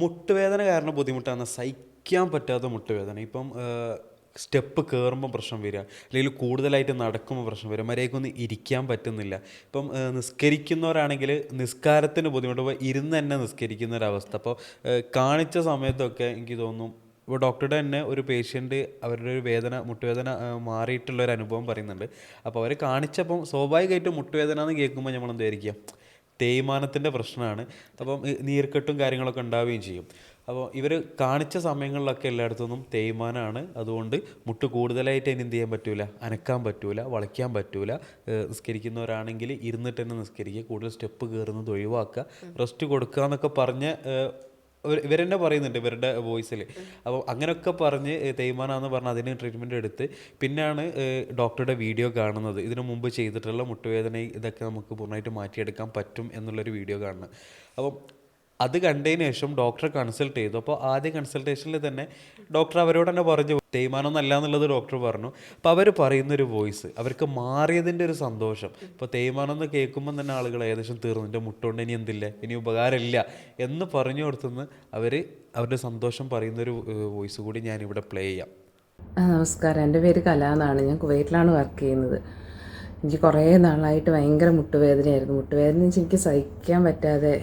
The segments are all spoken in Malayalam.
മുട്ടുവേദന കാരണം ബുദ്ധിമുട്ടാണ്, സഹിക്കാൻ പറ്റാത്ത മുട്ടുവേദന. ഇപ്പം സ്റ്റെപ്പ് കയറുമ്പോൾ പ്രശ്നം വരിക, അല്ലെങ്കിൽ കൂടുതലായിട്ട് നടക്കുമ്പോൾ പ്രശ്നം വരിക, മര്യാദയ്ക്കൊന്നും ഇരിക്കാൻ പറ്റുന്നില്ല. ഇപ്പം നിസ്കരിക്കുന്നവരാണെങ്കിൽ നിസ്കാരത്തിന് ബുദ്ധിമുട്ട്, ഇപ്പോൾ ഇരുന്ന് തന്നെ നിസ്കരിക്കുന്ന ഒരവസ്ഥ. അപ്പോൾ കാണിച്ച സമയത്തൊക്കെ എനിക്ക് തോന്നും, ഇപ്പോൾ ഡോക്ടറുടെ തന്നെ ഒരു പേഷ്യൻ്റ് അവരുടെ ഒരു വേദന, മുട്ടുവേദന മാറിയിട്ടുള്ളൊരു അനുഭവം പറയുന്നുണ്ട്. അപ്പോൾ അവർ കാണിച്ചപ്പം സ്വാഭാവികമായിട്ടും മുട്ടുവേദന എന്ന് കേൾക്കുമ്പോൾ നമ്മൾ എന്താ വിചാരിക്കുക, തേയ്മാനത്തിൻ്റെ പ്രശ്നമാണ്. അപ്പം നീർക്കെട്ടും കാര്യങ്ങളൊക്കെ ഉണ്ടാവുകയും ചെയ്യും. അപ്പോൾ ഇവർ കാണിച്ച സമയങ്ങളിലൊക്കെ എല്ലായിടത്തുനിന്നും തേയ്മാനമാണ്. അതുകൊണ്ട് മുട്ട് കൂടുതലായിട്ട് അതിന് എന്ത് ചെയ്യാൻ പറ്റൂല, അനക്കാൻ പറ്റൂല, വളയ്ക്കാൻ പറ്റൂല. നിസ്കരിക്കുന്നവരാണെങ്കിൽ ഇരുന്നിട്ട് തന്നെ നിസ്കരിക്കുക, കൂടുതൽ സ്റ്റെപ്പ് കയറുന്നത് ഒഴിവാക്കുക, റെസ്റ്റ് കൊടുക്കുക എന്നൊക്കെ പറഞ്ഞ് ഇവരെന്നെ പറയുന്നുണ്ട് ഇവരുടെ വോയിസിൽ. അപ്പോൾ അങ്ങനെയൊക്കെ പറഞ്ഞ് തേയ്മാനാന്ന് പറഞ്ഞ് അതിന് ട്രീറ്റ്മെൻറ്റ് എടുത്ത് പിന്നെയാണ് ഡോക്ടറുടെ വീഡിയോ കാണുന്നത്. ഇതിനു മുമ്പ് ചെയ്തിട്ടുള്ള മുട്ടുവേദന ഇതൊക്കെ നമുക്ക് പൂർണ്ണമായിട്ട് മാറ്റിയെടുക്കാൻ പറ്റും എന്നുള്ളൊരു വീഡിയോ കാണുന്നത്. അപ്പം അത് കണ്ടതിന് ശേഷം ഡോക്ടറെ കൺസൾട്ട് ചെയ്തു. അപ്പോൾ ആദ്യ കൺസൾട്ടേഷനിൽ തന്നെ ഡോക്ടർ അവരോട് തന്നെ പറഞ്ഞു തേയ്മാനമൊന്നും അല്ല എന്നുള്ളത് ഡോക്ടർ പറഞ്ഞു. അപ്പോൾ അവർ പറയുന്നൊരു വോയിസ്, അവർക്ക് മാറിയതിൻ്റെ ഒരു സന്തോഷം. ഇപ്പോൾ തേയ്മാനം എന്ന് കേൾക്കുമ്പം തന്നെ ആളുകൾ ഏകദേശം തീർന്നു, എൻ്റെ മുട്ടുകൊണ്ട് ഇനി എന്തില്ല, ഇനി ഉപകാരമില്ല എന്ന് പറഞ്ഞു കൊടുത്തുനിന്ന് അവർ അവരുടെ സന്തോഷം പറയുന്നൊരു വോയിസ് കൂടി ഞാനിവിടെ പ്ലേ ചെയ്യാം. നമസ്കാരം, എൻ്റെ പേര് കല എന്നാണ്. ഞാൻ കുവൈറ്റിലാണ് വർക്ക് ചെയ്യുന്നത്. എനിക്ക് കുറേ നാളായിട്ട് ഭയങ്കര മുട്ടുവേദനയായിരുന്നു. മുട്ടുവേദന വെച്ചാൽ എനിക്ക് സഹിക്കാൻ പറ്റാതെ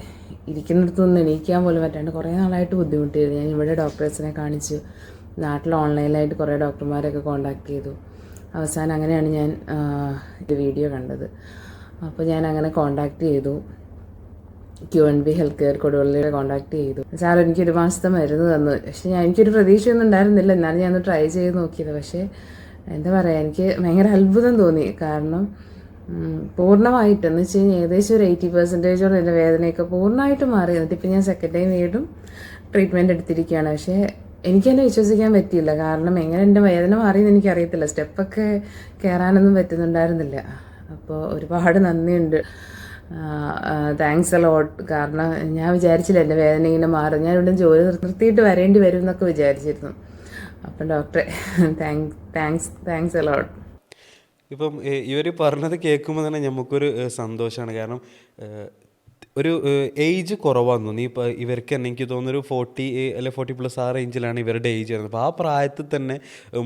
ഇരിക്കുന്നിടത്തൊന്നും എണീക്കാൻ പോലും പറ്റാണ്ട് കുറേ നാളായിട്ട് ബുദ്ധിമുട്ടിയിരുന്നു. ഞാൻ ഇവിടെ ഡോക്ടേഴ്സിനെ കാണിച്ചു, നാട്ടിൽ ഓൺലൈനിലായിട്ട് കുറേ ഡോക്ടർമാരെയൊക്കെ കോൺടാക്ട് ചെയ്തു. അവസാനം അങ്ങനെയാണ് ഞാൻ ഇത് വീഡിയോ കണ്ടത്. അപ്പോൾ ഞാൻ അങ്ങനെ കോൺടാക്ട് ചെയ്തു, QNB ഹെൽത്ത് കെയർ കൊടുവള്ളിയുടെ കോൺടാക്ട് ചെയ്തു. സാർ എനിക്കൊരു മാസത്തെ മരുന്ന് തന്നു. പക്ഷേ എനിക്കൊരു പ്രതീക്ഷയൊന്നും ഉണ്ടായിരുന്നില്ല, എന്നാലും ഞാനൊന്ന് ട്രൈ ചെയ്ത് നോക്കിയത്. പക്ഷേ എന്താ പറയുക, എനിക്ക് ഭയങ്കര അത്ഭുതം തോന്നി. കാരണം പൂർണ്ണമായിട്ടെന്ന് വെച്ച് കഴിഞ്ഞാൽ ഏകദേശം ഒരു 80% എൻ്റെ വേദനയൊക്കെ പൂർണ്ണമായിട്ട് മാറി. എന്നിട്ടിപ്പോൾ ഞാൻ സെക്കൻഡ് ടൈം വീണ്ടും ട്രീറ്റ്മെൻറ്റ് എടുത്തിരിക്കുകയാണ്. പക്ഷേ എനിക്ക് തന്നെ വിശ്വസിക്കാൻ പറ്റിയില്ല. കാരണം എങ്ങനെ എൻ്റെ വേദന മാറിയെന്ന് എനിക്കറിയത്തില്ല. സ്റ്റെപ്പൊക്കെ കയറാനൊന്നും പറ്റുന്നുണ്ടായിരുന്നില്ല. അപ്പോൾ ഒരുപാട് നന്ദിയുണ്ട്, താങ്ക്സ് എ ലോട്ട്. കാരണം ഞാൻ വിചാരിച്ചില്ല എൻ്റെ വേദന ഇങ്ങനെ മാറും. ഞാൻ ഇവിടെ ജോലി നിർത്തിയിട്ട് വരേണ്ടി വരും എന്നൊക്കെ വിചാരിച്ചിരുന്നു. അപ്പം ഡോക്ടറെ താങ്ക്സ് എ ലോട്ട്. ഇപ്പം ഇവർ പറഞ്ഞത് കേൾക്കുമ്പോൾ തന്നെ നമുക്കൊരു സന്തോഷമാണ്. കാരണം ഒരു ഏജ് കുറവാന്ന് തോന്നി. ഇപ്പോൾ ഇവർക്ക് തന്നെ എനിക്ക് തോന്നുന്നൊരു 40 അല്ലെ 40+ ആ റേഞ്ചിലാണ് ഇവരുടെ ഏജ് വരുന്നത്. അപ്പോൾ ആ പ്രായത്തിൽ തന്നെ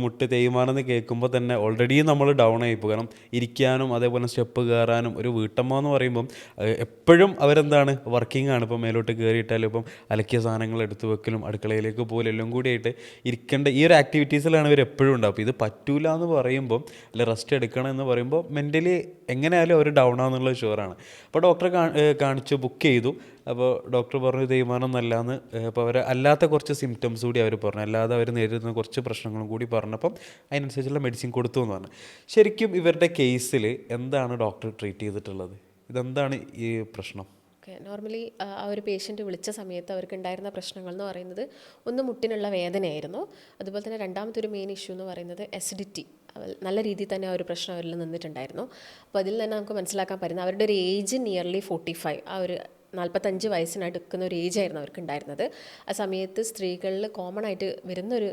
മുട്ട് തേയ്മാനെന്ന് കേൾക്കുമ്പോൾ തന്നെ ഓൾറെഡി നമ്മൾ ഡൗൺ ആയിപ്പോൾ. കാരണം ഇരിക്കാനും അതേപോലെ സ്റ്റെപ്പ് കയറാനും, ഒരു വീട്ടമ്മ എന്ന് പറയുമ്പം എപ്പോഴും അവരെന്താണ് വർക്കിംഗ് ആണ്. ഇപ്പം മേലോട്ട് കയറിയിട്ടാലും ഇപ്പം അലക്കിയ സാധനങ്ങൾ എടുത്തു വെക്കലും അടുക്കളയിലേക്ക് പോലും എല്ലാം കൂടിയായിട്ട് ഇരിക്കേണ്ട ഈ ഒരു ആക്ടിവിറ്റീസിലാണ് ഇവർ എപ്പോഴും ഉണ്ടാവും. അപ്പോൾ ഇത് പറ്റൂല എന്ന് പറയുമ്പം, അല്ലെ റെസ്റ്റ് എടുക്കണം എന്ന് പറയുമ്പോൾ മെൻ്റലി എങ്ങനെയായാലും അവർ ഡൗൺ ആണെന്നുള്ള ഷുവറാണ്. അപ്പോൾ ഡോക്ടറെ കാണിച്ചു, ബുക്ക് ചെയ്തു. അപ്പോൾ ഡോക്ടർ പറഞ്ഞു തേയ്മാനം നല്ലതെന്ന്. അപ്പോൾ അവർ അല്ലാത്ത കുറച്ച് സിംറ്റംസ് കൂടി അവർ പറഞ്ഞു, അല്ലാതെ അവർ നേരിടുന്ന കുറച്ച് പ്രശ്നങ്ങളും കൂടി പറഞ്ഞപ്പം അതിനനുസരിച്ചുള്ള മെഡിസിൻ കൊടുത്തു എന്ന് പറഞ്ഞു. ശരിക്കും ഇവരുടെ കേസിൽ എന്താണ് ഡോക്ടർ ട്രീറ്റ് ചെയ്തിട്ടുള്ളത്? ഇതെന്താണ് ഈ പ്രശ്നം? നോർമലി ആ ഒരു പേഷ്യൻറ്റ് വിളിച്ച സമയത്ത് അവർക്ക് ഉണ്ടായിരുന്ന പ്രശ്നങ്ങൾ എന്ന് പറയുന്നത് ഒന്ന് മുട്ടിനുള്ള വേദനയായിരുന്നു. അതുപോലെ തന്നെ രണ്ടാമത്തെ ഒരു മെയിൻ ഇഷ്യൂ എന്ന് പറയുന്നത് അസിഡിറ്റി. നല്ല രീതിയിൽ തന്നെ ആ ഒരു പ്രശ്നം അവരിൽ നിന്നിട്ടുണ്ടായിരുന്നു. അപ്പോൾ അതിൽ തന്നെ നമുക്ക് മനസ്സിലാക്കാൻ പറ്റുന്നത് അവരുടെ ഒരു ഏജ് നിയർലി 45, ആ ഒരു 45 വയസ്സിനടുക്കുന്ന ഒരു ഏജായിരുന്നു അവർക്ക് ഉണ്ടായിരുന്നത്. ആ സമയത്ത് സ്ത്രീകളിൽ കോമൺ ആയിട്ട് വരുന്നൊരു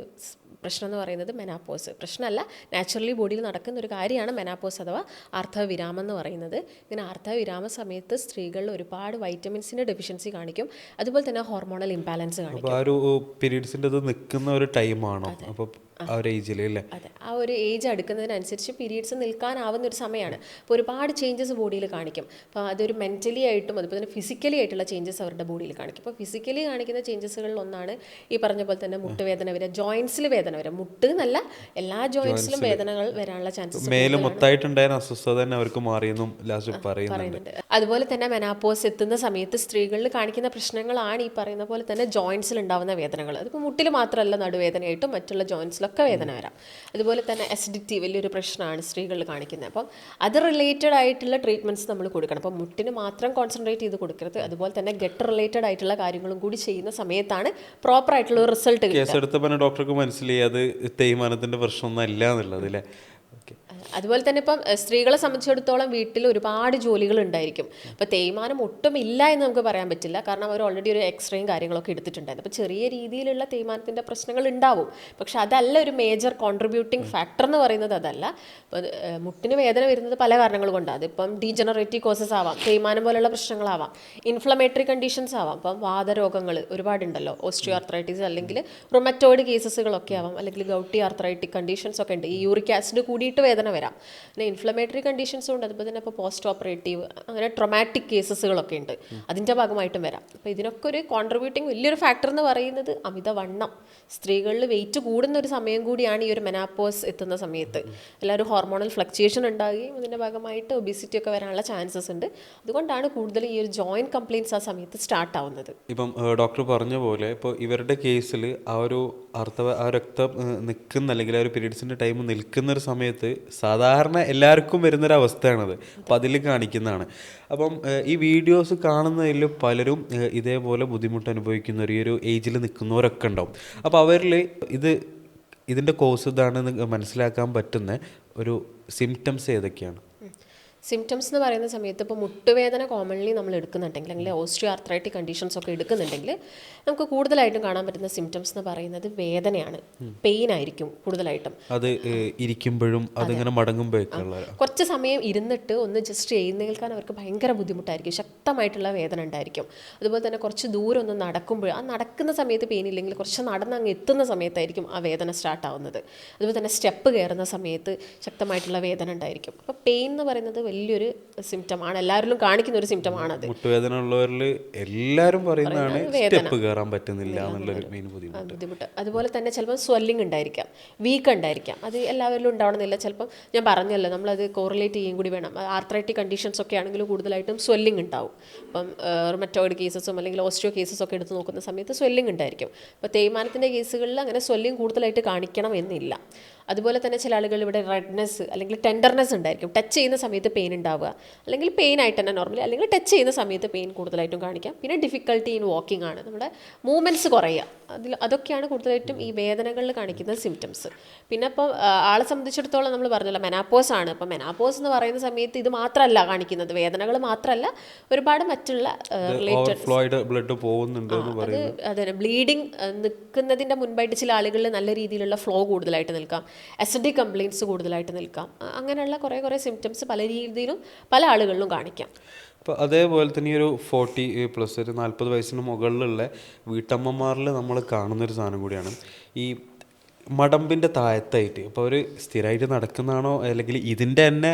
പ്രശ്നം എന്ന് പറയുന്നത് മെനാപ്പോസ്. പ്രശ്നമല്ല, നാച്ചുറലി ബോഡിയിൽ നടക്കുന്ന ഒരു കാര്യമാണ് മെനാപ്പോസ് അഥവാ ആർത്തവവിരാമം എന്ന് പറയുന്നത്. ഇങ്ങനെ ആർത്തവവിരാമ സമയത്ത് സ്ത്രീകളിൽ ഒരുപാട് വൈറ്റമിൻസിൻ്റെ ഡെഫിഷ്യൻസി കാണിക്കും. അതുപോലെ തന്നെ ഹോർമോണൽ ഇംബാലൻസ് കാണിക്കും. ആ ഒരു പീരീഡ്സിൻ്റെ നിൽക്കുന്ന ഒരു ടൈമാണോ അപ്പോൾ ആ ഒരു ഏജിൽ അല്ലേ? അതെ, ആ ഒരു ഏജ് അടുക്കുന്നതിനനുസരിച്ച് പീരീഡ്സ് നിൽക്കാനാവുന്ന ഒരു സമയമാണ്. അപ്പോൾ ഒരുപാട് ചേഞ്ചസ് ബോഡിയിൽ കാണിക്കും. അപ്പോൾ അതൊരു മെൻ്റലി ആയിട്ടും അതുപോലെ തന്നെ ഫിസിക്കലി ആയിട്ടുള്ള ചേഞ്ചസ് അവരുടെ ബോഡിയിൽ കാണിക്കും. അപ്പോൾ ഫിസിക്കലി കാണിക്കുന്ന ചേഞ്ചസുകളിൽ ഒന്നാണ് ഈ പറഞ്ഞ പോലെ തന്നെ മുട്ടുവേദന വരിക, ജോയിൻസിൽ വേദന വരിക. മുട്ട് എന്നല്ല, എല്ലാ ജോയിൻസിലും വേദനകൾ വരാനുള്ള ചാൻസസ് മേലെ മൊത്തമായിട്ടുണ്ടായിരുന്ന അസ്വസ്ഥത തന്നെ അവർക്ക് മാറിയെന്നും ലാസ്റ്റ് പറയുന്നുണ്ട്. അതുപോലെ തന്നെ മെനാപ്പോസ് എത്തുന്ന സമയത്ത് സ്ത്രീകളിൽ കാണിക്കുന്ന പ്രശ്നങ്ങളാണ് ഈ പറയുന്ന പോലെ തന്നെ ജോയിൻസിൽ ഉണ്ടാവുന്ന വേദനകൾ. അതിപ്പോൾ മുട്ടിൽ മാത്രമല്ല, നടുവേദനയായിട്ടും മറ്റുള്ള ജോയിൻസിലൊക്കെ വേദന വരാം. അതുപോലെ തന്നെ അസിഡിറ്റി വലിയൊരു പ്രശ്നമാണ് സ്ത്രീകളിൽ കാണിക്കുന്നത്. അപ്പം അത് റിലേറ്റഡ് ആയിട്ടുള്ള ട്രീറ്റ്മെൻറ്റ്സ് നമ്മൾ കൊടുക്കണം. അപ്പം മുട്ടിന് മാത്രം കോൺസെൻട്രേറ്റ് ചെയ്ത് കൊടുക്കരുത്. അതുപോലെ തന്നെ ഗട്ട് റിലേറ്റഡ് ആയിട്ടുള്ള കാര്യങ്ങളും കൂടി ചെയ്യുന്ന സമയത്താണ് പ്രോപ്പർ ആയിട്ടുള്ള റിസൾട്ട്. കേസെടുത്തപ്പോൾ ഡോക്ടർക്ക് മനസ്സിലായി അത് തേയ്മാനത്തിൻ്റെ പ്രശ്നമൊന്നും അല്ല എന്നുള്ളത് അല്ലേ? ഓക്കെ. അതുപോലെ തന്നെ ഇപ്പം സ്ത്രീകളെ സംബന്ധിച്ചിടത്തോളം വീട്ടിൽ ഒരുപാട് ജോലികൾ ഉണ്ടായിരിക്കും. ഇപ്പോൾ തേയ്മാനം ഒട്ടും ഇല്ല എന്ന് നമുക്ക് പറയാൻ പറ്റില്ല, കാരണം അവർ ഓൾറെഡി ഒരു എക്സ്റേയും കാര്യങ്ങളൊക്കെ എടുത്തിട്ടുണ്ടായിരുന്നു. അപ്പോൾ ചെറിയ രീതിയിലുള്ള തേയ്മാനത്തിൻ്റെ പ്രശ്നങ്ങൾ ഉണ്ടാവും, പക്ഷെ അതല്ല ഒരു മേജർ കോൺട്രിബ്യൂട്ടിംഗ് ഫാക്ടർ എന്ന് പറയുന്നത്. അതല്ല. ഇപ്പോൾ മുട്ടിന് വേദന വരുന്നത് പല കാരണങ്ങൾ കൊണ്ടാണ്. അതിപ്പം ഡീജനറേറ്റീവ് കോസസ് ആവാം, തേയ്മാനം പോലുള്ള പ്രശ്നങ്ങളാവാം, ഇൻഫ്ലമേറ്ററി കണ്ടീഷൻസ് ആവാം. ഇപ്പം വാതരോഗങ്ങൾ ഒരുപാടുണ്ടല്ലോ, ഓസ്റ്റിയോ ആർത്രൈറ്റിസ് അല്ലെങ്കിൽ റൊമറ്റോയിഡ് കേസസുകളൊക്കെ ആവാം, അല്ലെങ്കിൽ ഗൗട്ടി ആർത്രൈറ്റിക് കണ്ടീഷൻസ് ഒക്കെ ഉണ്ട്. ഈ യൂറിക് ആസിഡ് കൂടിയിട്ട് വേദന വരാം. പിന്നെ ഇൻഫ്ലമേറ്ററി കണ്ടീഷൻസും ഉണ്ട്. അതുപോലെ തന്നെ ഇപ്പോൾ പോസ്റ്റ് ഓപ്പറേറ്റീവ് അങ്ങനെ ട്രൊമാറ്റിക് കേസസുകളൊക്കെ ഉണ്ട്, അതിൻ്റെ ഭാഗമായിട്ടും വരാം. അപ്പോൾ ഇതിനൊക്കെ ഒരു കോൺട്രിബ്യൂട്ടിങ് വലിയൊരു ഫാക്ടർ എന്ന് പറയുന്നത് അമിതവണ്ണം. സ്ത്രീകളിൽ വെയിറ്റ് കൂടുന്ന ഒരു സമയം കൂടിയാണ് ഈ ഒരു മെനാപ്പോസ് എത്തുന്ന സമയത്ത്. എല്ലാവരും ഹോർമോണൽ ഫ്ലക്ച്വേഷൻ ഉണ്ടാകുകയും ഇതിൻ്റെ ഭാഗമായിട്ട് ഒബിസിറ്റി ഒക്കെ വരാനുള്ള ചാൻസസ് ഉണ്ട്. അതുകൊണ്ടാണ് കൂടുതൽ ഈ ഒരു ജോയിൻറ്റ് കംപ്ലയിൻറ്റ്സ് ആ സമയത്ത് സ്റ്റാർട്ട് ആവുന്നത്. ഇപ്പം ഡോക്ടർ പറഞ്ഞ പോലെ ഇപ്പോൾ ഇവരുടെ കേസിൽ ആ ഒരു രക്തം നിൽക്കുന്ന അല്ലെങ്കിൽ ആ ഒരു പീരീഡ്സിൻ്റെ ടൈം നിൽക്കുന്ന ഒരു സമയത്ത് സാധാരണ എല്ലാവർക്കും വരുന്നൊരവസ്ഥയാണത്. അപ്പം അതിൽ കാണിക്കുന്നതാണ്. അപ്പം ഈ വീഡിയോസ് കാണുന്നതിൽ പലരും ഇതേപോലെ ബുദ്ധിമുട്ട് അനുഭവിക്കുന്നവർ, ഈ ഒരു ഏജിൽ നിൽക്കുന്നവരൊക്കെ ഉണ്ടാവും. അപ്പോൾ അവരിൽ ഇതിൻ്റെ കോസ് ഇതാണെന്ന് മനസ്സിലാക്കാൻ പറ്റുന്ന ഒരു സിംറ്റംസ് ഏതൊക്കെയാണ്? സിംറ്റംസ് എന്ന് പറയുന്ന സമയത്ത് ഇപ്പോൾ മുട്ടുവേദന കോമൺലി നമ്മൾ എടുക്കുന്നുണ്ടെങ്കിൽ, അല്ലെങ്കിൽ ഓസ്റ്റിയോ ആർത്രൈറ്റിക് കണ്ടീഷൻസ് ഒക്കെ എടുക്കുന്നുണ്ടെങ്കിൽ നമുക്ക് കൂടുതലായിട്ടും കാണാൻ പറ്റുന്ന സിംറ്റംസ് എന്ന് പറയുന്നത് വേദനയാണ്, പെയിൻ ആയിരിക്കും കൂടുതലായിട്ടും. അത് ഇരിക്കുമ്പോഴും അതിങ്ങനെ മടങ്ങുമ്പോഴേക്കുള്ള കുറച്ച് സമയം ഇരുന്നിട്ട് ഒന്ന് ജസ്റ്റ് എഴുന്നേൽക്കാൻ അവർക്ക് ഭയങ്കര ബുദ്ധിമുട്ടായിരിക്കും, ശക്തമായിട്ടുള്ള വേദന ഉണ്ടായിരിക്കും. അതുപോലെ തന്നെ കുറച്ച് ദൂരം ഒന്ന് നടക്കുമ്പോൾ ആ നടക്കുന്ന സമയത്ത് പെയിൻ ഇല്ലെങ്കിൽ കുറച്ച് നടന്ന് അങ്ങ് എത്തുന്ന സമയത്തായിരിക്കും ആ വേദന സ്റ്റാർട്ട് ആവുന്നത്. അതുപോലെ തന്നെ സ്റ്റെപ്പ് കയറുന്ന സമയത്ത് ശക്തമായിട്ടുള്ള വേദന ഉണ്ടായിരിക്കും. അപ്പോൾ പെയിൻ എന്ന് പറയുന്നത് വലിയൊരു സിംറ്റമാണ്, എല്ലാവരിലും കാണിക്കുന്ന ഒരു സിംറ്റമാണത്. മുട്ടുവേദന ഉള്ളവരിൽ എല്ലാവരും പറയുന്നതാണ് സ്റ്റെപ്പ് കയറാൻ പറ്റുന്നില്ല എന്നുള്ളൊരു മെയിൻ ബുദ്ധിമുട്ട്. അതുപോലെ തന്നെ ചിലപ്പോൾ സ്വെല്ലിംഗ് ഉണ്ടായിരിക്കാം, വീക്ക് ഉണ്ടായിരിക്കാം. അത് എല്ലാവരിലും ഉണ്ടാവണമെന്നില്ല. ചിലപ്പം ഞാൻ പറഞ്ഞല്ലോ, നമ്മളത് കോറിലേറ്റ് ചെയ്യും കൂടി വേണം. ആർത്രൈറ്റിക് കണ്ടീഷൻസ് ഒക്കെ ആണെങ്കിൽ കൂടുതലായിട്ടും സ്വെല്ലിംഗ് ഉണ്ടാവും. ഇപ്പം റൊമറ്റോയിഡ് കേസസും അല്ലെങ്കിൽ ഓസ്റ്റിയോ കേസസും ഒക്കെ എടുത്ത് നോക്കുന്ന സമയത്ത് സ്വെല്ലിംഗ് ഉണ്ടായിരിക്കും. അപ്പോൾ തേയ്മാനത്തിൻ്റെ കേസുകളിൽ അങ്ങനെ സ്വെല്ലിംഗ് കൂടുതലായിട്ട് കാണിക്കണം എന്നില്ല. അതുപോലെ തന്നെ ചില ആളുകൾ ഇവിടെ റെഡ്നെസ് അല്ലെങ്കിൽ ടെൻഡർനെസ് ഉണ്ടായിരിക്കും. ടച്ച് ചെയ്യുന്ന സമയത്ത് പെയിൻ ഉണ്ടാവുക, അല്ലെങ്കിൽ പെയിൻ ആയിട്ട് തന്നെ നോർമലി, അല്ലെങ്കിൽ ടച്ച് ചെയ്യുന്ന സമയത്ത് പെയിൻ കൂടുതലായിട്ടും കാണിക്കാം. പിന്നെ ഡിഫിക്കൽട്ടി ഇൻ വാക്കിംഗ് ആണ്, നമ്മുടെ മൂവ്മെൻറ്റ്സ് കുറയുക. അതൊക്കെയാണ് കൂടുതലായിട്ടും ഈ വേദനകളിൽ കാണിക്കുന്ന സിംറ്റംസ്. പിന്നെ ഇപ്പോൾ ആളെ സംബന്ധിച്ചിടത്തോളം നമ്മൾ പറഞ്ഞല്ലോ മെനാപ്പോസ് ആണ്. അപ്പോൾ മെനാപ്പോസ് എന്ന് പറയുന്ന സമയത്ത് ഇത് മാത്രമല്ല കാണിക്കുന്നത്, വേദനകൾ മാത്രമല്ല, ഒരുപാട് മറ്റുള്ള റിലേറ്റഡ് ബ്ലഡ് പോകുന്നുണ്ട്. അതെ, ബ്ലീഡിങ് നിൽക്കുന്നതിൻ്റെ മുൻപായിട്ട് ചില ആളുകളിൽ നല്ല രീതിയിലുള്ള ഫ്ലോ കൂടുതലായിട്ട് നിൽക്കാം, അസിഡിക് കംപ്ലയിൻറ്റ്സ് കൂടുതലായിട്ട് നിൽക്കാം. അങ്ങനെയുള്ള കുറേ സിംറ്റംസ് പല രീതിയിലും പല ആളുകളിലും കാണിക്കാം. അപ്പോൾ അതേപോലെ തന്നെ ഈ ഒരു 40+ ഒരു 40 വയസ്സിന് മുകളിലുള്ള വീട്ടമ്മമാരിൽ നമ്മൾ കാണുന്നൊരു സാധനം കൂടിയാണ് ഈ മടമ്പിൻ്റെ താഴത്തായിട്ട്. അപ്പോൾ അവർ സ്ഥിരമായിട്ട് നടക്കുന്നതാണോ അല്ലെങ്കിൽ ഇതിൻ്റെ തന്നെ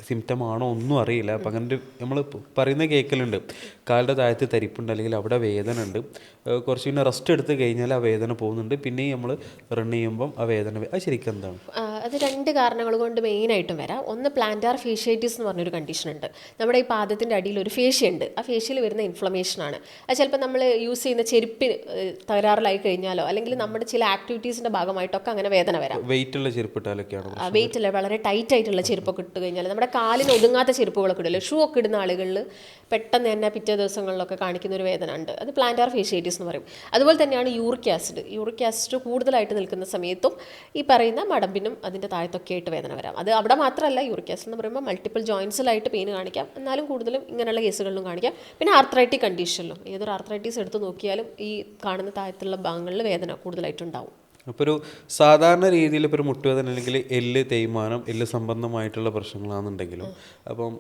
സിംറ്റം ആണോ ഒന്നും അറിയില്ല. അപ്പം അങ്ങനെ നമ്മൾ പറയുന്ന കേൾക്കലുണ്ട്, കാലിൻ്റെ താഴത്ത് തരിപ്പുണ്ട് അല്ലെങ്കിൽ അവിടെ വേദന ഉണ്ട്, കുറച്ച് പിന്നെ റെസ്റ്റ് എടുത്ത് കഴിഞ്ഞാൽ ആ വേദന പോകുന്നുണ്ട്, പിന്നെയും നമ്മൾ റൺ ചെയ്യുമ്പം ആ വേദന. അത് ശരിക്കും എന്താണ്? അത് രണ്ട് കാരണങ്ങൾ കൊണ്ട് മെയിനായിട്ടും വരാം. ഒന്ന് പ്ലാന്റാർ ഫേഷ്യേറ്റിസ് എന്ന് പറഞ്ഞൊരു കണ്ടീഷൻ ഉണ്ട്. നമ്മുടെ ഈ പാദത്തിൻ്റെ അടിയിൽ ഒരു ഫേഷ്യ ഉണ്ട്. ആ ഫേഷ്യയിൽ വരുന്ന ഇൻഫ്ലമേഷനാണ്. അത് ചിലപ്പോൾ നമ്മൾ യൂസ് ചെയ്യുന്ന ചെരുപ്പിന് തകരാറിലായി കഴിഞ്ഞാലോ അല്ലെങ്കിൽ നമ്മുടെ ചില ആക്ടിവിറ്റീസിൻ്റെ ഭാഗമായിട്ടൊക്കെ അങ്ങനെ വേദന വരാം. വെയിറ്റുള്ള ചെരുപ്പിട്ടാലൊക്കെയാണ്. വെയിറ്റ് അല്ല, വളരെ ടൈറ്റ് ആയിട്ടുള്ള ചെരുപ്പൊക്കെ ഇട്ട് കഴിഞ്ഞാൽ, നമ്മുടെ കാലിന് ഒതുങ്ങാത്ത ചെരുപ്പുകളൊക്കെ ഇടില്ല, ഷൂ ഒക്കെ ഇടുന്ന ആളുകളിൽ പെട്ടെന്ന് തന്നെ പിറ്റേ ദിവസങ്ങളിലൊക്കെ കാണിക്കുന്ന ഒരു വേദന ഉണ്ട്. അത് പ്ലാന്റാർ ഫേഷ്യേറ്റിസ് എന്ന് പറയും. അതുപോലെ തന്നെയാണ് യൂറിക് ആസിഡ് കൂടുതലായിട്ട് നിൽക്കുന്ന സമയത്തും ഈ പറയുന്ന മടമ്പിനും അതിൻ്റെ താഴത്തൊക്കെ ആയിട്ട് വേദന വരാം. അത് അവിടെ മാത്രമല്ല, യൂറിക് ആസിഡ് എന്ന് പറയുമ്പോൾ മൾട്ടിപ്പിൾ ജോയിൻസിലായിട്ട് പെയിൻ കാണിക്കാം, എന്നാലും കൂടുതലും ഇങ്ങനെയുള്ള കേസുകളിലും കാണിക്കാം. പിന്നെ ആർത്രൈറ്റിക് കണ്ടീഷനിലും ഏതൊരു ആർത്രൈറ്റീസ് എടുത്ത് നോക്കിയാലും ഈ കാണുന്ന താഴത്തുള്ള ഭാഗങ്ങളിൽ വേദന കൂടുതലായിട്ടുണ്ടാവും. അപ്പോൾ ഒരു സാധാരണ രീതിയിൽ ഇപ്പോൾ ഒരു മുട്ടുവേദന അല്ലെങ്കിൽ എല്ല് തേയ്മാനം, എല്ല് സംബന്ധമായിട്ടുള്ള പ്രശ്നങ്ങളാണെന്നുണ്ടെങ്കിലും അപ്പം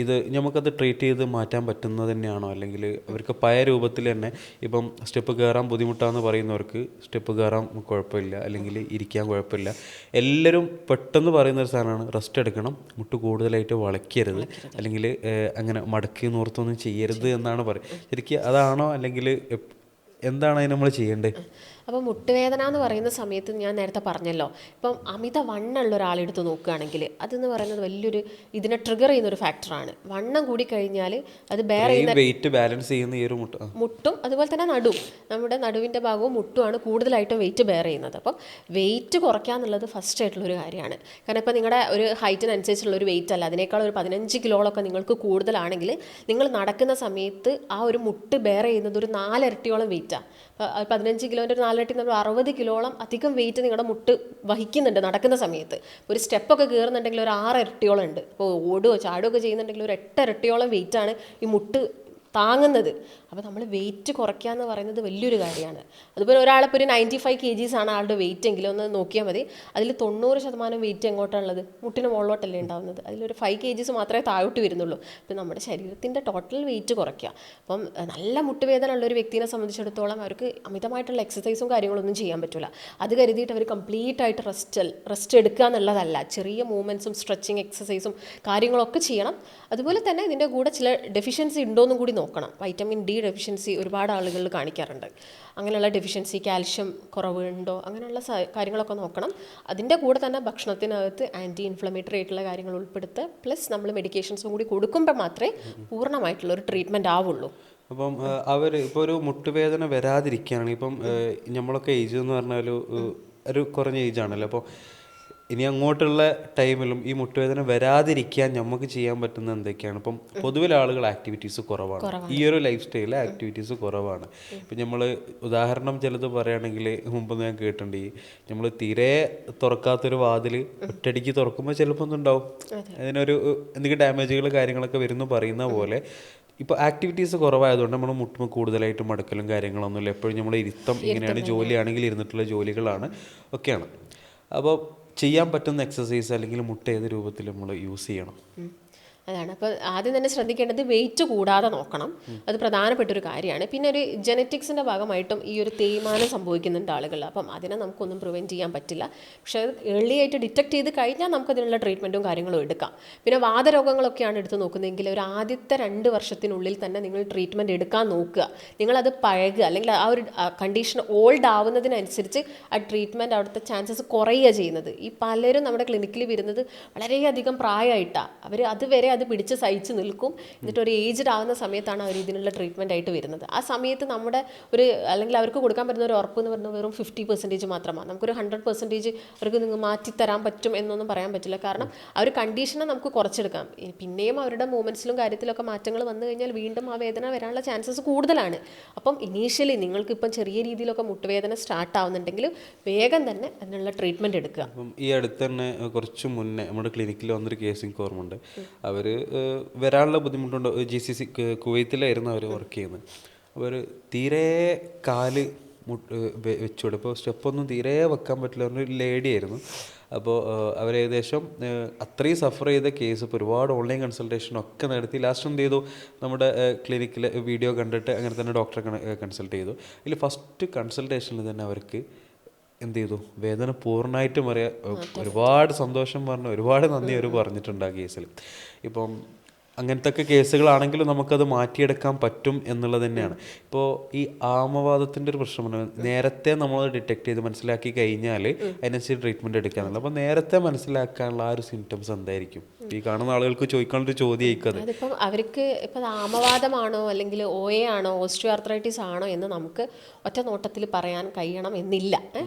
ഇത് നമുക്കത് ട്രീറ്റ് ചെയ്ത് മാറ്റാൻ പറ്റുന്നത് തന്നെയാണോ? അല്ലെങ്കിൽ അവർക്ക് പഴയ രൂപത്തിൽ തന്നെ ഇപ്പം സ്റ്റെപ്പ് കയറാൻ ബുദ്ധിമുട്ടാണെന്ന് പറയുന്നവർക്ക് സ്റ്റെപ്പ് കയറാൻ കുഴപ്പമില്ല, അല്ലെങ്കിൽ ഇരിക്കാൻ കുഴപ്പമില്ല. എല്ലാവരും പെട്ടെന്ന് പറയുന്നൊരു സാധനമാണ് റെസ്റ്റ് എടുക്കണം, മുട്ട് കൂടുതലായിട്ട് വളയ്ക്കരുത്, അല്ലെങ്കിൽ അങ്ങനെ മടക്കി നൂർത്തൊന്നും ചെയ്യരുത് എന്നാണ് പറയുക. ശരിക്കും അതാണോ അല്ലെങ്കിൽ എന്താണ് അതിന് നമ്മൾ ചെയ്യേണ്ടത്? അപ്പോൾ മുട്ടുവേദന എന്ന് പറയുന്ന സമയത്ത് ഞാൻ നേരത്തെ പറഞ്ഞല്ലോ, ഇപ്പം അമിത വണ്ണമുള്ള ഒരാളെടുത്ത് നോക്കുകയാണെങ്കിൽ അതെന്ന് പറയുന്നത് വലിയൊരു ഇതിനെ ട്രിഗർ ചെയ്യുന്നൊരു ഫാക്ടറാണ്. വണ്ണം കൂടി കഴിഞ്ഞാൽ അത് ബെയർ ചെയ്യുന്ന വെയിറ്റ് ബാലൻസ് ചെയ്യുന്ന ഈ ഒരു മുട്ടും അതുപോലെ തന്നെ നമ്മുടെ നടുവിൻ്റെ ഭാഗവും മുട്ടുമാണ് കൂടുതലായിട്ടും വെയിറ്റ് ബെയർ ചെയ്യുന്നത്. അപ്പം വെയിറ്റ് കുറയ്ക്കുക എന്നുള്ളത് ഫസ്റ്റ് ആയിട്ടുള്ളൊരു കാര്യമാണ്. കാരണം ഇപ്പോൾ നിങ്ങളുടെ ഒരു ഹൈറ്റിനനുസരിച്ചുള്ള ഒരു വെയിറ്റ് അല്ല, അതിനേക്കാൾ ഒരു 15 കിലോളൊക്കെ നിങ്ങൾക്ക് കൂടുതലാണെങ്കിൽ നിങ്ങൾ നടക്കുന്ന സമയത്ത് ആ ഒരു മുട്ട് ബെയർ ചെയ്യുന്നത് ഒരു 4 ഇരട്ടിയോളം വെയിറ്റാണ്. വെയിറ്റാണ്. അപ്പോൾ 15 കിലോൻ്റെ ഒരു 4 നമ്മൾ 60 കിലോളം അധികം വെയിറ്റ് നിങ്ങളുടെ മുട്ട് വഹിക്കുന്നുണ്ട് നടക്കുന്ന സമയത്ത്. ഒരു സ്റ്റെപ്പൊക്കെ കയറുന്നുണ്ടെങ്കിൽ ഒരു 6 ഇരട്ടിയോളം ഉണ്ട്. അപ്പോൾ ഓടുകയോ ചാടുകയോ ഒക്കെ ചെയ്യുന്നുണ്ടെങ്കിൽ ഒരു 8 ഇരട്ടിയോളം വെയിറ്റാണ് ഈ മുട്ട് താങ്ങുന്നത്. അപ്പോൾ നമ്മൾ വെയിറ്റ് കുറയ്ക്കുക എന്ന് പറയുന്നത് വലിയൊരു കാര്യമാണ്. അതുപോലെ ഒരാളിപ്പോൾ ഒരു 95 kgs ആണ് ആളുടെ വെയിറ്റ് എങ്കിലും ഒന്ന് നോക്കിയാൽ മതി. അതിൽ 90% വെയിറ്റ് എങ്ങോട്ടാണുള്ളത്? മുട്ടിന് മുകളിലോട്ടല്ലേ ഉണ്ടാകുന്നത്. അതിലൊരു 5 kgs മാത്രമേ താഴോട്ട് വരുന്നുള്ളൂ. അപ്പോൾ നമ്മുടെ ശരീരത്തിൻ്റെ ടോട്ടൽ വെയിറ്റ് കുറയ്ക്കുക. അപ്പം നല്ല മുട്ടുവേദന ഉള്ള ഒരു വ്യക്തിയെ സംബന്ധിച്ചിടത്തോളം അവർക്ക് അമിതമായിട്ടുള്ള എക്സസൈസും കാര്യങ്ങളൊന്നും ചെയ്യാൻ പറ്റില്ല. അത് കരുതിയിട്ട് അവർ കംപ്ലീറ്റ് ആയിട്ട് റെസ്റ്റ് എടുക്കുക എന്നുള്ളതല്ല. ചെറിയ മൂവ്മെൻറ്റ്സും സ്ട്രെച്ചിങ് എക്സസൈസും കാര്യങ്ങളൊക്കെ ചെയ്യണം. അതുപോലെ തന്നെ ഇതിൻ്റെ കൂടെ ചില ഡെഫിഷ്യൻസി ഉണ്ടോയെന്നും കൂടി നോക്കണം. വൈറ്റമിൻ ഡി ഡെഫിഷ്യൻസി ഒരുപാട് ആളുകളിൽ കാണിക്കാറുണ്ട്. അങ്ങനെയുള്ള ഡെഫിഷ്യൻസി, കാൽഷ്യം കുറവ് ഉണ്ടോ, അങ്ങനെയുള്ള കാര്യങ്ങളൊക്കെ നോക്കണം. അതിൻ്റെ കൂടെ തന്നെ ഭക്ഷണത്തിനകത്ത് ആൻറ്റി ഇൻഫ്ലമേറ്ററി ആയിട്ടുള്ള കാര്യങ്ങൾ ഉൾപ്പെടുത്തുക. പ്ലസ് നമ്മൾ മെഡിക്കേഷൻസും കൂടി കൊടുക്കുമ്പോൾ മാത്രമേ പൂർണ്ണമായിട്ടുള്ള ഒരു ട്രീറ്റ്മെൻറ്റ് ആവുള്ളൂ. അപ്പം ഇപ്പോൾ ഒരു മുട്ടുവേദന വരാതിരിക്കുകയാണെങ്കിൽ ഇപ്പം നമ്മളൊക്കെ ഏജ് എന്ന് പറഞ്ഞാൽ ഒരു കുറഞ്ഞ ഏജാണല്ലോ. അപ്പോൾ ഇനി അങ്ങോട്ടുള്ള ടൈമിലും ഈ മുട്ടുവേദന വരാതിരിക്കാൻ നമുക്ക് ചെയ്യാൻ പറ്റുന്ന എന്തൊക്കെയാണ്? ഇപ്പം പൊതുവിൽ ആളുകൾ ആക്ടിവിറ്റീസ് കുറവാണ്. ഈ ഒരു ലൈഫ് സ്റ്റൈലിൽ ആക്ടിവിറ്റീസ് കുറവാണ്. ഇപ്പം നമ്മൾ ഉദാഹരണം ചിലത് പറയുകയാണെങ്കിൽ മുമ്പ് ഞാൻ കേട്ടിട്ടുണ്ട്, ഈ നമ്മൾ തീരെ തുറക്കാത്തൊരു വാതിൽ ഒറ്റയടിക്ക് തുറക്കുമ്പോൾ ചിലപ്പോൾ ഒന്നുണ്ടാവും, അതിനൊരു എന്തെങ്കിലും ഡാമേജുകൾ കാര്യങ്ങളൊക്കെ വരുന്നു പറയുന്ന പോലെ ഇപ്പോൾ ആക്ടിവിറ്റീസ് കുറവായതുകൊണ്ട് നമ്മൾ മുട്ടുമ്പോൾ കൂടുതലായിട്ട് മടക്കലും കാര്യങ്ങളൊന്നുമില്ല. എപ്പോഴും നമ്മൾ ഇരുത്തം ഇങ്ങനെയാണ്, ജോലിയാണെങ്കിൽ ഇരുന്നിട്ടുള്ള ജോലികളാണ് ഒക്കെയാണ്. അപ്പോൾ ചെയ്യാൻ പറ്റുന്ന എക്സസൈസ് അല്ലെങ്കിൽ മുട്ട ഏത് രൂപത്തിൽ നമ്മൾ യൂസ് ചെയ്യണം? അതാണ്. അപ്പോൾ ആദ്യം തന്നെ ശ്രദ്ധിക്കേണ്ടത് വെയിറ്റ് കൂടാതെ നോക്കണം. അത് പ്രധാനപ്പെട്ടൊരു കാര്യമാണ്. പിന്നെ ഒരു ജെനറ്റിക്സിൻ്റെ ഭാഗമായിട്ടും ഈ ഒരു തേയ്മാനം സംഭവിക്കുന്നുണ്ട് ആളുകൾ. അപ്പം അതിനെ നമുക്കൊന്നും പ്രിവെൻറ്റ് ചെയ്യാൻ പറ്റില്ല. പക്ഷേ അത് ഏർലി ആയിട്ട് ഡിറ്റക്ട് ചെയ്ത് കഴിഞ്ഞാൽ നമുക്കതിനുള്ള ട്രീറ്റ്മെൻറ്റും കാര്യങ്ങളും എടുക്കാം. പിന്നെ വാതരോഗങ്ങളൊക്കെയാണ് എടുത്ത് നോക്കുന്നതെങ്കിൽ ഒരു ആദ്യത്തെ 2 വർഷത്തിനുള്ളിൽ തന്നെ നിങ്ങൾ ട്രീറ്റ്മെൻറ്റ് എടുക്കാൻ നോക്കുക. നിങ്ങളത് പഴകുക, അല്ലെങ്കിൽ ആ ഒരു കണ്ടീഷൻ ഓൾഡ് ആവുന്നതിനനുസരിച്ച് ആ ട്രീറ്റ്മെൻറ്റ് അവിടുത്തെ ചാൻസസ് കുറയുക ചെയ്യുന്നത്. ഈ പലരും നമ്മുടെ ക്ലിനിക്കിൽ വരുന്നത് വളരെയധികം പ്രായമായിട്ടാണ്. അവർ അതുവരെ അത് പിടിച്ച് സഹിച്ച് നിൽക്കും. എന്നിട്ട് ഒരു ഏജ്ഡ് ആകുന്ന സമയത്താണ് അവർ ഇതിനുള്ള ട്രീറ്റ്മെൻ്റ് ആയിട്ട് വരുന്നത്. ആ സമയത്ത് നമ്മുടെ ഒരു അല്ലെങ്കിൽ അവർക്ക് കൊടുക്കാൻ പറ്റുന്ന ഒരു ഉറപ്പ് എന്ന് പറയുന്നത് വെറും 50% മാത്രമാണ്. നമുക്കൊരു 100% അവർക്ക് നിങ്ങൾ മാറ്റിത്തരാൻ പറ്റും എന്നൊന്നും പറയാൻ പറ്റില്ല. കാരണം ആ ഒരു കണ്ടീഷനെ നമുക്ക് കുറച്ചെടുക്കാം. പിന്നെയും അവരുടെ മൂവ്മെൻറ്റ്സിലും കാര്യത്തിലൊക്കെ മാറ്റങ്ങൾ വന്നു കഴിഞ്ഞാൽ വീണ്ടും ആ വേദന വരാനുള്ള ചാൻസസ് കൂടുതലാണ്. അപ്പം ഇനീഷ്യലി നിങ്ങൾക്കിപ്പം ചെറിയ രീതിയിലൊക്കെ മുട്ടുവേദന സ്റ്റാർട്ട് ആവുന്നുണ്ടെങ്കിൽ വേഗം തന്നെ അതിനുള്ള ട്രീറ്റ്മെൻറ്റ് എടുക്കുക. അപ്പം ഈ അടുത്ത് തന്നെ കുറച്ച് മുന്നേ നമ്മുടെ ക്ലിനിക്കിൽ വന്നൊരു കേസ് എനിക്ക് ഓർമ്മയുണ്ട്. അവർ വരാനുള്ള ബുദ്ധിമുട്ടുണ്ട്. GCC കുവൈത്തിലായിരുന്നു അവർ വർക്ക് ചെയ്യുന്നത്. അവർ തീരെ കാല് വെച്ചുകൂടെ, ഇപ്പോൾ സ്റ്റെപ്പൊന്നും തീരെ വെക്കാൻ പറ്റില്ല, ഒരു ലേഡി ആയിരുന്നു. അപ്പോൾ അവരേകദേശം അത്രയും സഫർ ചെയ്ത കേസ് ഇപ്പോൾ ഒരുപാട് ഓൺലൈൻ കൺസൾട്ടേഷനൊക്കെ നടത്തി ലാസ്റ്റ് എന്ത് ചെയ്തു, നമ്മുടെ ക്ലിനിക്കിൽ വീഡിയോ കണ്ടിട്ട് അങ്ങനെ തന്നെ ഡോക്ടറെ കൺസൾട്ട് ചെയ്തു. ഇതിൽ ഫസ്റ്റ് കൺസൾട്ടേഷനിൽ തന്നെ അവർക്ക് എന്ത് ചെയ്തു, വേദന പൂർണ്ണമായിട്ടും അറിയാം. ഒരുപാട് സന്തോഷം പറഞ്ഞു, ഒരുപാട് നന്ദി അവർ പറഞ്ഞിട്ടുണ്ട് ആ കേസിൽ. ഇപ്പം അങ്ങനത്തെ ഒക്കെ കേസുകളാണെങ്കിലും നമുക്കത് മാറ്റിയെടുക്കാൻ പറ്റും എന്നുള്ളത് തന്നെയാണ്. ഇപ്പോൾ ഈ ആമവാദത്തിൻ്റെ ഒരു പ്രശ്നമാണ്, നേരത്തെ നമ്മൾ ഡിറ്റക്ട് ചെയ്ത് മനസ്സിലാക്കി കഴിഞ്ഞാൽ അതിനനുസരിച്ച് ട്രീറ്റ്മെൻറ്റ് എടുക്കാന്നുള്ളത്. അപ്പോൾ നേരത്തെ മനസ്സിലാക്കാനുള്ള ആ ഒരു സിംറ്റംസ് എന്തായിരിക്കും? ഈ കാണുന്ന ആളുകൾക്ക് ചോദിക്കാനുള്ളൊരു ചോദ്യമായിരിക്കും അത്. അതിപ്പം അവർക്ക് ഇപ്പം ആമവാദമാണോ അല്ലെങ്കിൽ OA ആണോ ഓസ്റ്റിയോ ആർത്രൈറ്റിസ് ആണോ എന്ന് നമുക്ക് ഒറ്റ നോട്ടത്തിൽ പറയാൻ കഴിയണം എന്നില്ല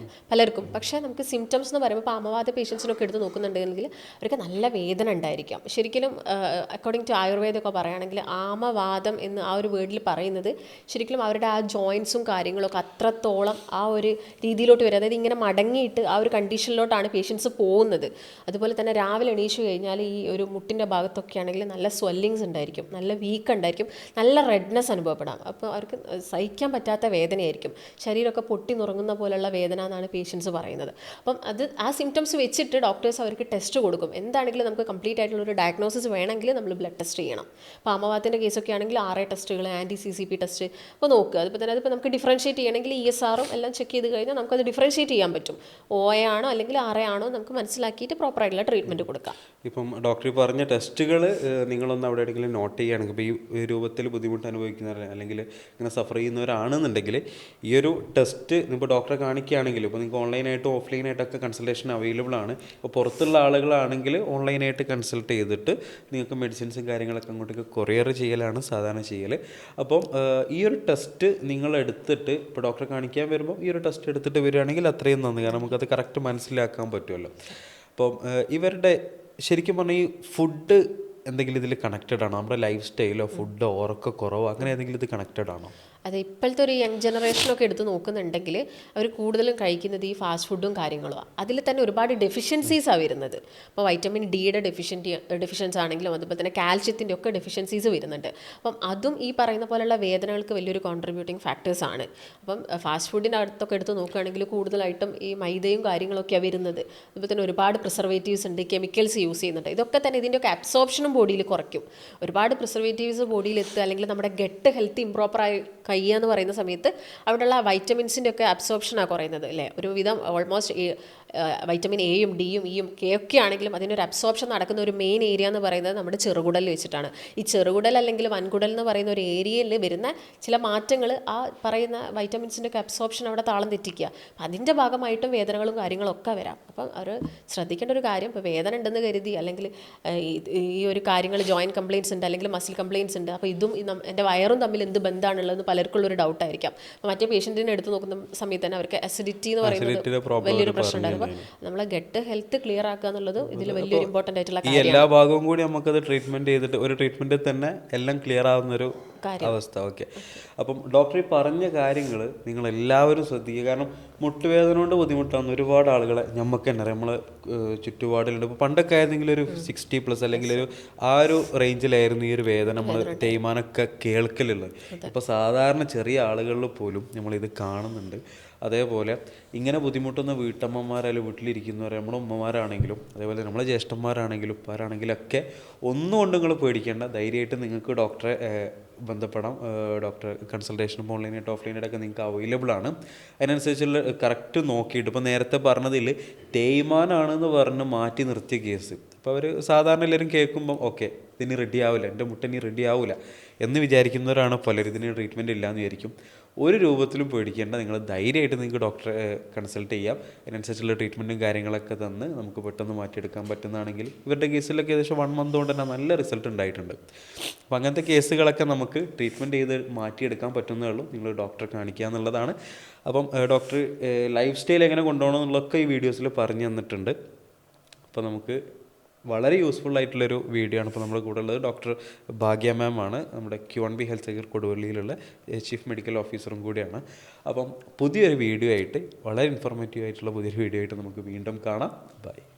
പലർക്കും. പക്ഷേ നമുക്ക് സിംറ്റംസ് എന്ന് പറയുമ്പോൾ ഇപ്പോൾ ആമവാദ പേഷ്യൻസിനൊക്കെ എടുത്ത് നോക്കുന്നുണ്ടെങ്കിൽ അവർക്ക് നല്ല വേദന ഉണ്ടായിരിക്കാം. ശരിക്കും അക്കോർഡിംഗ് ടു ആയുർവേദമൊക്കെ പറയുകയാണെങ്കിൽ ആമവാദം എന്ന് ആ ഒരു വേർഡിൽ പറയുന്നത് ശരിക്കും അവരുടെ ആ ജോയിൻസും കാര്യങ്ങളൊക്കെ അത്രത്തോളം ആ ഒരു രീതിയിലോട്ട് വരും. അതായത് ഇങ്ങനെ മടങ്ങിയിട്ട് ആ ഒരു കണ്ടീഷനിലോട്ടാണ് പേഷ്യൻസ് പോകുന്നത്. അതുപോലെ തന്നെ രാവിലെ എണീച്ചു കഴിഞ്ഞാൽ ഈ ഒരു മുട്ടിൻ്റെ ഭാഗത്തൊക്കെ ആണെങ്കിൽ നല്ല സ്വെല്ലിങ്സ് ഉണ്ടായിരിക്കും, നല്ല വീക്ക് ഉണ്ടായിരിക്കും, നല്ല റെഡ്നെസ് അനുഭവപ്പെടാം. അപ്പോൾ അവർക്ക് സഹിക്കാൻ പറ്റാത്ത വേദനയായിരിക്കും, ശരീരമൊക്കെ പൊട്ടി നുറങ്ങുന്ന പോലുള്ള വേദന എന്നാണ് പേഷ്യൻസ് പറയുന്നത്. അപ്പം അത് ആ സിംറ്റംസ് വെച്ചിട്ട് ഡോക്ടേഴ്സ് അവർക്ക് ടെസ്റ്റ് കൊടുക്കും. എന്താണെങ്കിലും നമുക്ക് കംപ്ലീറ്റ് ആയിട്ടുള്ള ഒരു ഡയഗ്നോസിസ് വേണമെങ്കിൽ നമ്മൾ ബ്ലഡ് ടെസ്റ്റ് ചെയ്യണം. അപ്പോൾ ആമവാദത്തിൻ്റെ കേസൊക്കെ ആണെങ്കിൽ RA ടെസ്റ്റുകൾ, ആൻറ്റി-CCP ടെസ്റ്റ് അപ്പോൾ നോക്കുക. അതിപ്പോൾ തന്നെ അതിപ്പോൾ നമുക്ക് ഡിഫറൻഷ്യേറ്റ് ചെയ്യണമെങ്കിൽ ESRും എല്ലാം ചെക്ക് ചെയ്ത് കഴിഞ്ഞാൽ നമുക്കത് ഡിഫറൻഷ്യേറ്റ് ചെയ്യാൻ പറ്റും. OA ആണോ അല്ലെങ്കിൽ RA ആണോ നമുക്ക് മനസ്സിലാക്കിയിട്ട് പ്രോപ്പറായിട്ടുള്ള ട്രീറ്റ്മെൻറ്റ് കൊടുക്കാം. ഇപ്പം ഡോക്ടർ പറഞ്ഞ ടെസ്റ്റുകൾ നിങ്ങളൊന്ന് അവിടെ എവിടെയെങ്കിലും നോട്ട് ചെയ്യുകയാണെങ്കിൽ, ഇപ്പോൾ ഈ രൂപത്തിൽ ബുദ്ധിമുട്ട് അനുഭവിക്കുന്നവർ അല്ലെങ്കിൽ ഇങ്ങനെ സഫർ ചെയ്യുന്നവരാണെന്നുണ്ടെങ്കിൽ ഈ ഒരു ടെസ്റ്റ് ഇപ്പോൾ ഡോക്ടറെ കാണിക്കുകയാണെങ്കിൽ, ഇപ്പോൾ നിങ്ങൾക്ക് ഓൺലൈനായിട്ടും ഓഫ്ലൈനായിട്ടൊക്കെ കൺസൾട്ടേഷൻ അവൈലബിൾ ആണ്. ഇപ്പോൾ പുറത്തുള്ള ആളുകളാണെങ്കിൽ ഓൺലൈനായിട്ട് കൺസൾട്ട് ചെയ്തിട്ട് നിങ്ങൾക്ക് മെഡിസിൻസും കാര്യങ്ങളൊക്കെ അങ്ങോട്ടേക്ക് കൊറിയർ ചെയ്യലാണ് സാധാരണ ചെയ്യൽ. അപ്പം ഈ ഒരു ടെസ്റ്റ് നിങ്ങൾ എടുത്തിട്ട് ഇപ്പോൾ ഡോക്ടറെ കാണിക്കാൻ വരുമ്പോൾ ഈ ഒരു ടെസ്റ്റ് എടുത്തിട്ട് വരികയാണെങ്കിൽ അത്രയും നന്ദി. കാരണം നമുക്കത് കറക്റ്റ് മനസ്സിലാക്കാൻ പറ്റുമല്ലോ. അപ്പം ഇവരുടെ ശരിക്കും പറഞ്ഞാൽ ഈ ഫുഡ് എന്തെങ്കിലും ഇതിൽ കണക്റ്റഡ് ആണോ? നമ്മുടെ ലൈഫ് സ്റ്റൈലോ ഫുഡോ ഉറക്കക്കുറവോ അങ്ങനെ ഏതെങ്കിലും ഇത് കണക്റ്റഡ് ആണോ? അത് ഇപ്പോഴത്തെ ഒരു യങ് ജനറേഷനൊക്കെ എടുത്ത് നോക്കുന്നുണ്ടെങ്കിൽ അവർ കൂടുതലും കഴിക്കുന്നത് ഈ ഫാസ്റ്റ് ഫുഡും കാര്യങ്ങളുമാണ്. അതിൽ തന്നെ ഒരുപാട് ഡെഫിഷ്യൻസീസാണ് വരുന്നത്. ഇപ്പോൾ വൈറ്റമിൻ ഡിയുടെ ഡെഫിഷ്യൻസ് ആണെങ്കിലും അതുപോലെ തന്നെ കാൽഷ്യത്തിൻ്റെ ഒക്കെ ഡെഫിഷ്യൻസീസ് വരുന്നുണ്ട്. അപ്പം അതും ഈ പറയുന്ന പോലെയുള്ള വേദനകൾക്ക് വലിയൊരു കോൺട്രിബ്യൂട്ടിങ് ഫാക്ടേഴ്സാണ്. അപ്പം ഫാസ്റ്റ് ഫുഡിൻ്റെ അടുത്തൊക്കെ എടുത്ത് നോക്കുകയാണെങ്കിൽ കൂടുതലായിട്ടും ഈ മൈദയും കാര്യങ്ങളൊക്കെയാണ് വരുന്നത്. അതുപോലെ തന്നെ ഒരുപാട് പ്രിസർവേറ്റീവ്സ് ഉണ്ട്, കെമിക്കൽസ് യൂസ് ചെയ്യുന്നുണ്ട്. ഇതൊക്കെ തന്നെ ഇതിൻ്റെയൊക്കെ അബ്സോർപ്ഷനും ബോഡിയിൽ കുറയ്ക്കും. ഒരുപാട് പ്രിസർവേറ്റീവ്സ് ബോഡിയിൽ എത്തുക അല്ലെങ്കിൽ നമ്മുടെ ഗട്ട് ഹെൽത്ത് ഇംപ്രോപ്പറായി കഴിയുക എന്ന് പറയുന്ന സമയത്ത് അവിടെയുള്ള വൈറ്റമിൻസിൻ്റെ ഒക്കെ അബ്സോർപ്ഷനാണ് കുറയുന്നത് അല്ലേ. ഒരുവിധം ഓൾമോസ്റ്റ് വൈറ്റമിൻ എയും ഡിയും ഇയും കെ ഒക്കെ ആണെങ്കിലും അതിനൊരു അബ്സോർപ്ഷൻ നടക്കുന്ന ഒരു മെയിൻ ഏരിയ എന്ന് പറയുന്നത് നമ്മുടെ ചെറുകുടലിൽ വെച്ചിട്ടാണ്. ഈ ചെറുകുടൽ അല്ലെങ്കിൽ വൻകുടൽ എന്ന് പറയുന്ന ഒരു ഏരിയയിൽ വരുന്ന ചില മാറ്റങ്ങൾ ആ പറയുന്ന വൈറ്റമിൻസിൻ്റെ ഒക്കെ അബ്സോർപ്ഷൻ അവിടെ താളം തെറ്റിക്കുക. അപ്പം അതിൻ്റെ ഭാഗമായിട്ടും വേദനകളും കാര്യങ്ങളൊക്കെ വരാം. അപ്പം അവർ ശ്രദ്ധിക്കേണ്ട ഒരു കാര്യം, ഇപ്പോൾ വേദന ഉണ്ടെന്ന് കരുതി അല്ലെങ്കിൽ ഈ ഒരു കാര്യങ്ങൾ ജോയിൻറ്റ് കംപ്ലയിൻസ് ഉണ്ട് അല്ലെങ്കിൽ മസിൽ കംപ്ലയിൻസ് ഉണ്ട്, അപ്പോൾ ഇതും എൻ്റെ വയറും തമ്മിൽ എന്ത് ബന്ധമാണുള്ളതെന്ന് പലർക്കുള്ളൊരു ഡൗട്ടായിരിക്കാം. അപ്പോൾ മറ്റേ പേഷ്യൻറ്റിനെ എടുത്ത് നോക്കുന്ന സമയത്ത് തന്നെ അവർക്ക് അസിഡിറ്റി എന്ന് പറയുന്നത് വലിയൊരു പ്രശ്നം ഉണ്ടായിരുന്നു. അപ്പോൾ നമ്മളെ ഗട്ട് ഹെൽത്ത് ക്ലിയർ ആക്കുക എന്നുള്ളത് ഇതിൽ വലിയൊരു ഇമ്പോർട്ടൻ്റ് ആയിട്ടുള്ള ഈ എല്ലാ ഭാഗവും കൂടി നമുക്കത് ട്രീറ്റ്മെൻറ്റ് ചെയ്തിട്ട് ഒരു ട്രീറ്റ്മെൻറ്റിൽ തന്നെ എല്ലാം ക്ലിയർ ആവുന്നൊരു അവസ്ഥ. ഓക്കെ, അപ്പം ഡോക്ടർ ഈ പറഞ്ഞ കാര്യങ്ങൾ നിങ്ങൾ എല്ലാവരും ശ്രദ്ധിക്കുക. കാരണം മുട്ടുവേദന കൊണ്ട് ബുദ്ധിമുട്ടാകുന്ന ഒരുപാട് ആളുകളെ നമുക്ക് തന്നെ അറിയാം, നമ്മൾ ചുറ്റുപാടിലുണ്ട്. ഇപ്പോൾ പണ്ടൊക്കെ ആയിരുന്നെങ്കിൽ ഒരു 60+ അല്ലെങ്കിൽ ആ ഒരു റേഞ്ചിലായിരുന്നു ഈ ഒരു വേദന നമ്മൾ തേയ്മാനമൊക്കെ കേൾക്കലുള്ളത്. ഇപ്പോൾ സാധാരണ ചെറിയ ആളുകളിൽ പോലും നമ്മളിത് കാണുന്നുണ്ട്. അതേപോലെ ഇങ്ങനെ ബുദ്ധിമുട്ടുന്ന വീട്ടമ്മമാരായാലും വീട്ടിലിരിക്കുന്നവർ, നമ്മുടെ ഉമ്മമാരാണെങ്കിലും അതേപോലെ നമ്മളെ ജ്യേഷ്ഠന്മാരാണെങ്കിലും ഉപ്പാരാണെങ്കിലും ഒക്കെ ഒന്നുകൊണ്ട് നിങ്ങൾ പേടിക്കേണ്ട. ധൈര്യമായിട്ട് നിങ്ങൾക്ക് ഡോക്ടറെ ബന്ധപ്പെടാം. ഡോക്ടർ കൺസൾട്ടേഷനും ഓൺലൈനായിട്ട് ഓഫ്ലൈനായിട്ടൊക്കെ നിങ്ങൾക്ക് അവൈലബിൾ ആണ്. അതിനനുസരിച്ചുള്ള കറക്റ്റ് നോക്കിയിട്ട്, ഇപ്പോൾ നേരത്തെ പറഞ്ഞതിൽ തേയ്മാനാണെന്ന് പറഞ്ഞ് മാറ്റി നിർത്തിയ കേസ്, അപ്പോൾ അവർ സാധാരണ എല്ലാവരും കേൾക്കുമ്പം ഓക്കെ ഇതിന് റെഡി ആവില്ല, എൻ്റെ മുട്ടനി റെഡി ആവില്ല എന്ന് വിചാരിക്കുന്നവരാണ് പലരും. ഇതിന് ട്രീറ്റ്മെൻറ്റ് ഇല്ലയെന്ന് വിചാരിക്കും. ഒരു രൂപത്തിലും പേടിക്കേണ്ട. നിങ്ങൾ ധൈര്യമായിട്ട് നിങ്ങൾക്ക് ഡോക്ടറെ കൺസൾട്ട് ചെയ്യാം. അതിനനുസരിച്ചുള്ള ട്രീറ്റ്മെൻറ്റും കാര്യങ്ങളൊക്കെ തന്ന് നമുക്ക് പെട്ടെന്ന് മാറ്റിയെടുക്കാൻ പറ്റുന്നതാണെങ്കിൽ, ഇവരുടെ കേസിലൊക്കെ ഏകദേശം 1 മന്ത് കൊണ്ട് തന്നെ നല്ല റിസൾട്ട് ഉണ്ടായിട്ടുണ്ട്. അപ്പോൾ അങ്ങനത്തെ കേസുകളൊക്കെ നമുക്ക് ട്രീറ്റ്മെൻറ്റ് ചെയ്ത് മാറ്റിയെടുക്കാൻ പറ്റുന്നതേ ഉള്ളൂ. നിങ്ങൾ ഡോക്ടറെ കാണിക്കുക എന്നുള്ളതാണ്. അപ്പം ഡോക്ടർ ലൈഫ് സ്റ്റൈൽ എങ്ങനെ കൊണ്ടുപോകണം എന്നുള്ളതൊക്കെ ഈ വീഡിയോസിൽ പറഞ്ഞു തന്നിട്ടുണ്ട്. അപ്പോൾ നമുക്ക് വളരെ യൂസ്ഫുൾ ആയിട്ടുള്ളൊരു വീഡിയോ ആണ് ഇപ്പോൾ നമ്മുടെ കൂടെ ഉള്ളത്. ഡോക്ടർ ഭാഗ്യ മാം ആണ്, നമ്മുടെ Q1B ഹെൽത്ത് കെയർ കൊടുവള്ളിയിലുള്ള ചീഫ് മെഡിക്കൽ ഓഫീസറും കൂടിയാണ്. അപ്പം പുതിയൊരു വീഡിയോ ആയിട്ട്, വളരെ ഇൻഫോർമേറ്റീവ് ആയിട്ടുള്ള പുതിയൊരു വീഡിയോ ആയിട്ട് നമുക്ക് വീണ്ടും കാണാം. ബൈ.